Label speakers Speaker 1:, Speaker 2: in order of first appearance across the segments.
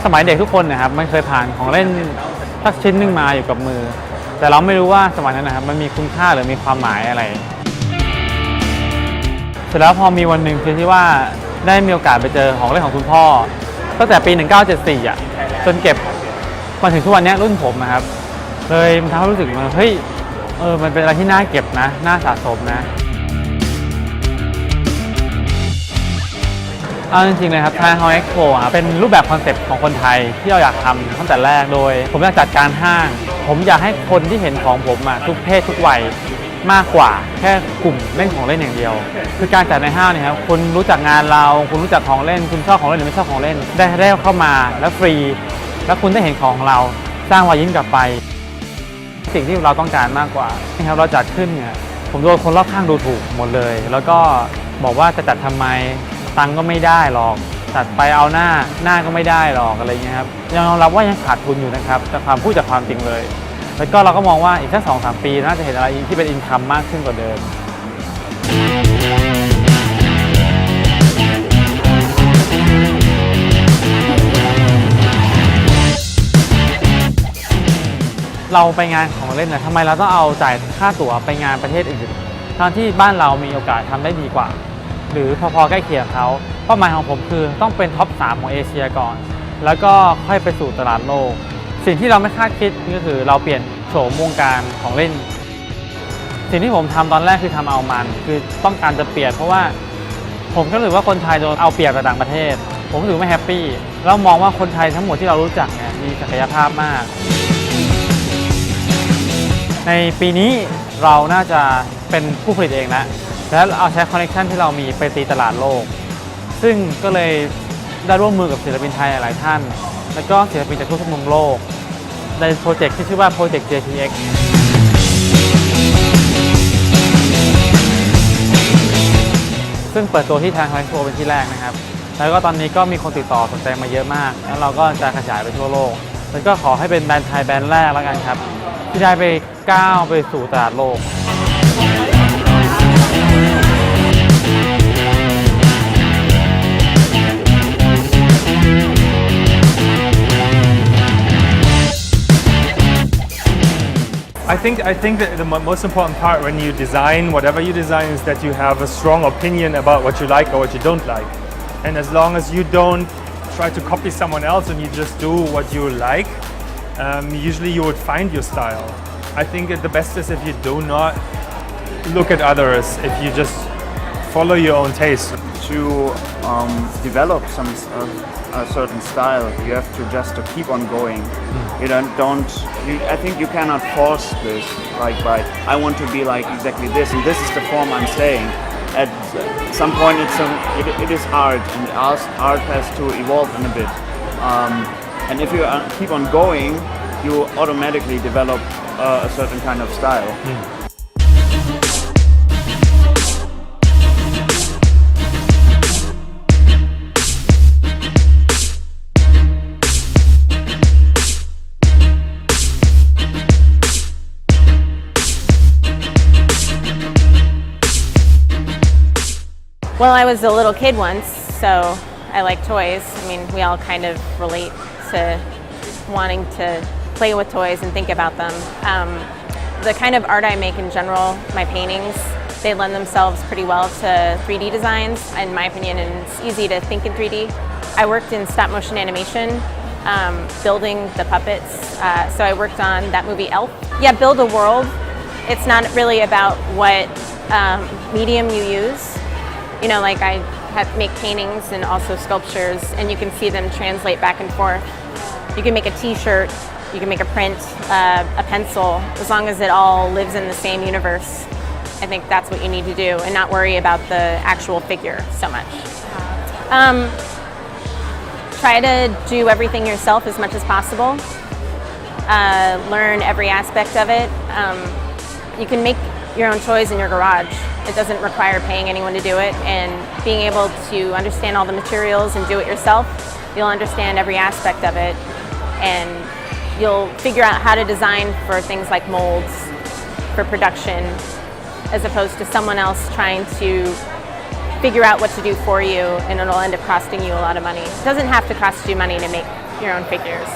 Speaker 1: สมัยเด็กทุกคนนะครับมันเคยผ่านของเล่นสักชิ้นหนึ่งมาอยู่กับมือแต่เราไม่รู้ว่าสมัยนั้นนะครับมันมีคุณค่าหรือมีความหมายอะไรเสร็จแล้วพอมีวันหนึ่งคือที่ว่าได้มีโอกาสไปเจอของเล่นของคุณพ่อตั้งแต่ปี 1974 จนเก็บมาถึงทุกวันนี้รุ่นผมนะครับเลยมันทำให้รู้สึกว่าเฮ้ยมันเป็นอะไรที่น่าเก็บนะน่าสะสมนะเอาจริงๆเลยครับ Thailand Toy Expo เป็นรูปแบบคอนเซ็ปต์ของคนไทยที่เราอยากทำตั้งแต่แรกโดยผมอยากจัดการห้างผมอยากให้คนที่เห็นของผมทุกเพศทุกวัยมากกว่าแค่กลุ่มเล่นของเล่นอย่างเดียวคือการจัดในห้างเนี่ยครับคุณรู้จักงานเราคุณรู้จักของเล่นคุณชอบของเล่นหรือไม่ชอบของเล่นได้เข้ามาแล้วฟรีแล้วคุณได้เห็นของเราสร้างรอยยิ้มกลับไปสิ่งที่เราต้องการมากกว่านะครับเราจัดขึ้นเนี่ยผมโดนคนรอบข้างดูถูกหมดเลยแล้วก็บอกว่าจะจัดทำไมตังก็ไม่ได้หรอกจัดไปเอาหน้าก็ไม่ได้หรอกอะไรเงี้ยครับยังยอมรับว่ายังขาดทุนอยู่นะครับแต่ความพูดจากความจริงเลยแล้วก็เราก็มองว่าอีกสัก 2-3 ปีน่าจะเห็นอะไรที่เป็นอินคัมมากขึ้นกว่าเดิมเราไปงานของเล่นทำไมเราต้องเอาจ่ายค่าตั๋วไปงานประเทศอื่นทั้งที่บ้านเรามีโอกาสทำได้ดีกว่าหรือพอๆใกล้เคียงเขาเป้าหมายของผมคือต้องเป็นท็อป 3 ของเอเชียก่อนแล้วก็ค่อยไปสู่ตลาดโลกสิ่งที่เราไม่คาดคิดก็คือเราเปลี่ยนโฉมวงการของเล่นสิ่งที่ผมทำตอนแรกคือทำเอามันคือต้องการจะเปลี่ยนเพราะว่าผมก็รู้สึกว่าคนไทยโดนเอาเปรียบจากต่างประเทศผมรู้สึกไม่แฮปปี้แล้วมองว่าคนไทยทั้งหมดที่เรารู้จักเนี่ยมีศักยภาพมากในปีนี้เราน่าจะเป็นผู้ผลิตเองแล้วเอาใช้คอนเนคชั่นที่เรามีไปตีตลาดโลกซึ่งก็เลยได้ร่วมมือกับศิลปินไทยหลายท่านแล้วก็ศิลปินจากทั่วทุกมุมโลกในโปรเจกต์ที่ชื่อว่าโปรเจกต์ JTX ซึ่งเปิดตัวที่Thailand Toy Expoเป็นที่แรกนะครับแล้วก็ตอนนี้ก็มีคนติดต่อสนใจมาเยอะมากแล้วเราก็จะขยายไปทั่วโลกแล้วก็ขอให้เป็นแบรนด์ไทยแบรนด์แรกแล้วกันครับที่ได้ไปก้าวไปสู่ตลาดโลก
Speaker 2: I think that the most important part when you design whatever you design is that you have a strong opinion about what you like or what you don't like. And as long as you don't try to copy someone else and you just do what you like, usually you would find your style. I think the best is if you do not look at others, if you just follow your own taste.
Speaker 3: To develop a certain style, you have to just keep on going. You I think you cannot force this. Like I want to be like exactly this, and this is the form I'm staying. At some point, it is art, and art has to evolve in a bit. And if you keep on going, you automatically develop a certain kind of style.
Speaker 4: Well, I was a little kid once, so I like toys. I mean, we all kind of relate to wanting to play with toys and think about them. The kind of art I make in general, my paintings, they lend themselves pretty well to 3D designs, in my opinion, and it's easy to think in 3D. I worked in stop motion animation, building the puppets, so I worked on that movie Elf. Yeah, build a world. It's not really about what medium you use. You know, like I make paintings and also sculptures, and you can see them translate back and forth. You can make a t-shirt, you can make a print, a pencil, as long as it all lives in the same universe. I think that's what you need to do and not worry about the actual figure so much. Try to do everything yourself as much as possible. Learn every aspect of it. You can make your own toys in your garage. It doesn't require paying anyone to do it, and being able to understand all the materials and do it yourself, you'll understand every aspect of it, and you'll figure out how to design for things like molds for production, as opposed to someone else trying to figure out what to do for you, and it'll end up costing you a lot of money. It doesn't have to cost you money to make your own figures.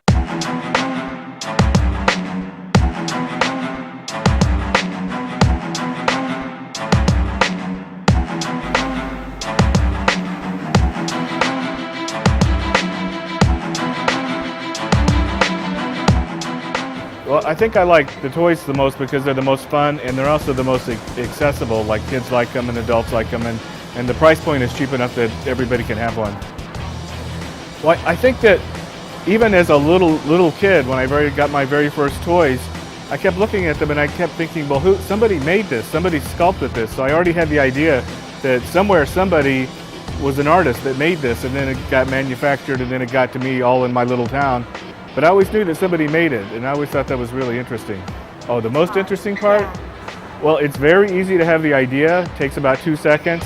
Speaker 5: Well, I think I like the toys the most because they're the most fun and they're also the most accessible. Like kids like them and adults like them, and the price point is cheap enough that everybody can have one. Well, I think that even as a little kid, when I got my very first toys, I kept looking at them and I kept thinking, well, somebody made this, somebody sculpted this. So I already had the idea that somewhere somebody was an artist that made this, and then it got manufactured, and then it got to me all in my little town. But I always knew that somebody made it, and I always thought that was really interesting. Oh, the most interesting part? Well, it's very easy to have the idea. It takes about 2 seconds,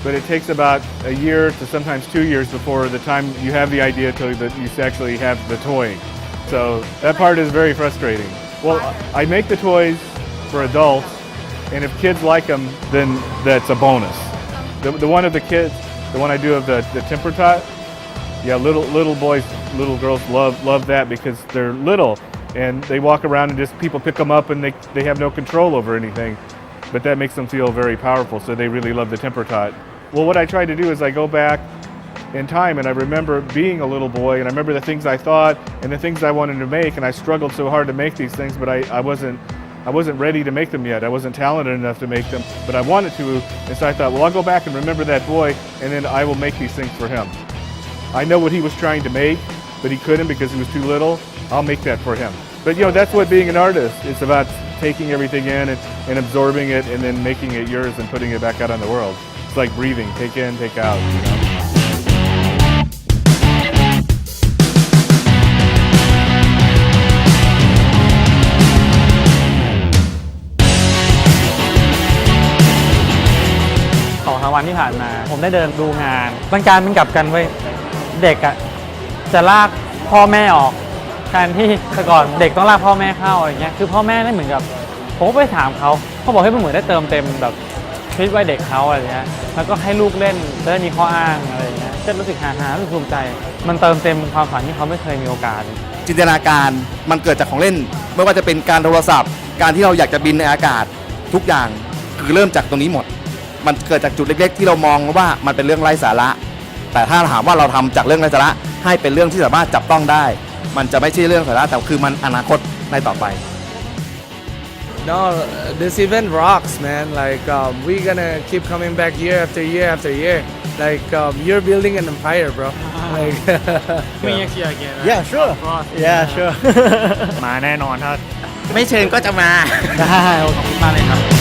Speaker 5: but it takes about a year to sometimes 2 years before the time you have the idea till that you actually have the toy. So that part is very frustrating. Well, I make the toys for adults, and if kids like them, then that's a bonus. The one of the kids, the one I do of the temper tot, yeah, little boys, little girls love that because they're little and they walk around and just people pick them up and they have no control over anything, but that makes them feel very powerful, so they really love the temper tot. Well, what I try to do is I go back in time and I remember being a little boy and I remember the things I thought and the things I wanted to make, and I struggled so hard to make these things, but I wasn't ready to make them yet. I wasn't talented enough to make them, but I wanted to, and so I thought, well, I'll go back and remember that boy and then I will make these things for him. I know what he was trying to make, but he couldn't because he was too little. I'll make that for him. But that's what being an artist. It's about taking everything in and absorbing it and then making it yours and putting it back out on the world. It's like breathing, take in, take out.2
Speaker 1: วันที่ผ่านมาผมได้เดินดูงานมันกลายเป็นกลับกันเว้ยเด็กอ่ะจะลากพ่อแม่ออกการที่แต่ก่อนเด็กต้องลากพ่อแม่เข้าอะไรเงี้ยคือพ่อแม่ได้เหมือนกับผมก็ไปถามเขาบอกให้มันเหมือนได้เติมเต็มแบบชีวิตวัยเด็กเขาอะไรเงี้ยแล้วก็ให้ลูกเล่นจะได้มีข้ออ้างอะไรเงี้ยจะรู้สึกรู้สึกภูมิใจมันเติมเต็มความฝันที่เขาไม่เคยมีโอกาส
Speaker 6: จินตนาการมันเกิดจากของเล่นไม่ว่าจะเป็นการโทรศัพท์การที่เราอยากจะบินในอากาศทุกอย่างคือเริ่มจากตรงนี้หมดมันเกิดจากจุดเล็กๆที่เรามองว่ามันเป็นเรื่องไร้สาระแต่ถ้าถามว่าเราทำจากเรื่องไร้สาระให้เป็นเรื่องที่สามารถจับต้องได้มันจะไม่ใช่เรื่องสาระแต่คือมันอนาคตในต่อไป
Speaker 7: No, this event rocks, man. Like we're gonna keep coming back year after year after year. Like you're building an empire, bro. Like
Speaker 1: next year again
Speaker 7: yeah, sure. Yeah, sure.
Speaker 1: มาแน่นอนครับ
Speaker 6: ไม่เชิญก็จะมา
Speaker 1: ได้ขอบคุณมากเลยครับ